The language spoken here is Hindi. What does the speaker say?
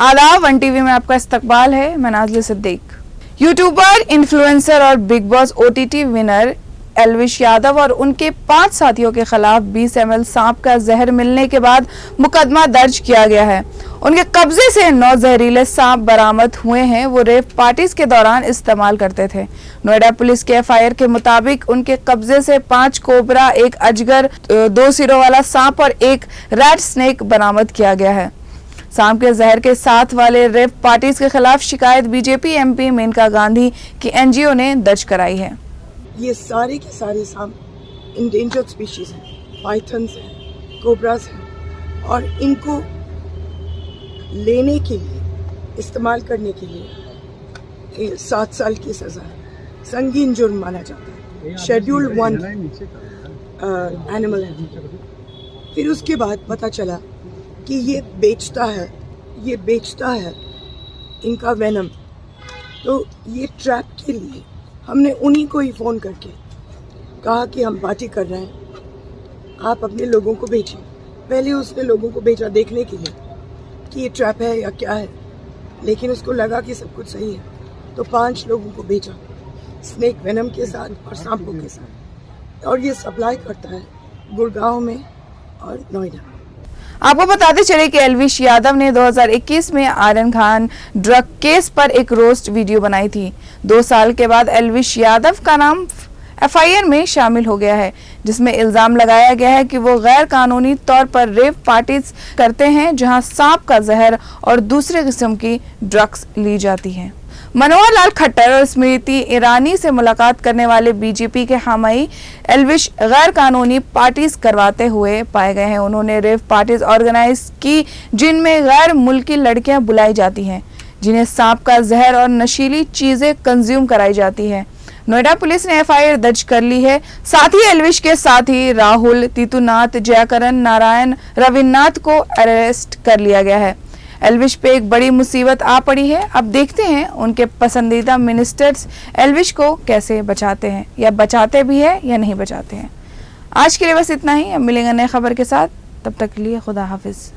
आदाब, वन टीवी में आपका इस्तकबाल है। मैं नाज़िया सिद्दीक। यूट्यूबर, इन्फ्लुएंसर और big boss OTT winner Elvish Yadav और उनके 5 साथियों के खिलाफ 20 ml सांप का जहर मिलने के बाद मुकदमा दर्ज किया गया है। उनके कब्जे से 9 जहरीले सांप बरामद हुए हैं। वो रेव पार्टीज के दौरान इस्तेमाल करते थे। नोएडा पुलिस के FIR के मुताबिक उनके कब्जे से 5 कोबरा, 1 अजगर, 2 सिरों वाला सांप और 1 रैट स्नेक बरामद किया गया है। सांप के जहर के साथ वाले रेव पार्टीज के खिलाफ शिकायत बीजेपी MP मेनका गांधी की NGO ने दर्ज कराई है। ये सारे के सारे सांप इंडेंजर्ड स्पीशीज हैं, पाइथन्स हैं, कोबरास हैं और इनको लेने के लिए, इस्तेमाल करने के लिए 7 साल की सज़ा है। संगीन जुर्म माना जाता है। शेड्यूल 1 एनिमल है। फिर उसके बाद पता चला कि ये बेचता है इनका वेनम। तो ये ट्रैप के लिए हमने उन्हीं को ही फ़ोन करके कहा कि हम पार्टी कर रहे हैं, आप अपने लोगों को भेजिए। पहले उसने लोगों को भेजा देखने के लिए कि ये ट्रैप है या क्या है, लेकिन उसको लगा कि सब कुछ सही है, तो 5 लोगों को भेजा स्नेक वेनम के साथ और सांपों के साथ। और ये सप्लाई करता है गुड़गांव में और नोएडा। आपको बताते चले कि एल्विश यादव ने 2021 में आर्यन खान ड्रग केस पर एक रोस्ट वीडियो बनाई थी। 2 साल के बाद एल्विश यादव का नाम FIR में शामिल हो गया है, जिसमें इल्जाम लगाया गया है कि वो गैर कानूनी तौर पर रेव पार्टीज करते हैं, जहां सांप का जहर और दूसरे किस्म की ड्रग्स ली जाती हैं। मनोहर लाल खट्टर और स्मृति ईरानी से मुलाकात करने वाले बीजेपी के हमाई एल्विश गैर कानूनी पार्टीज करवाते हुए पाए गए हैं। उन्होंने रेव पार्टीज ऑर्गेनाइज की जिनमें गैर मुल्की लड़कियां बुलाई जाती हैं, जिन्हें सांप का जहर और नशीली चीजें कंज्यूम कराई जाती है। नोएडा पुलिस ने FIR दर्ज कर ली है। साथ ही एल्विश के साथी राहुल, तीतूनाथ, जयकरण, नारायण, रविन्द्रनाथ को अरेस्ट कर लिया गया है। एल्विश पे एक बड़ी मुसीबत आ पड़ी है। अब देखते हैं उनके पसंदीदा मिनिस्टर्स एल्विश को कैसे बचाते हैं, या बचाते भी है या नहीं बचाते हैं। आज के लिए बस इतना ही। अब मिलेंगे नए खबर के साथ, तब तक के लिए खुदा हाफिज।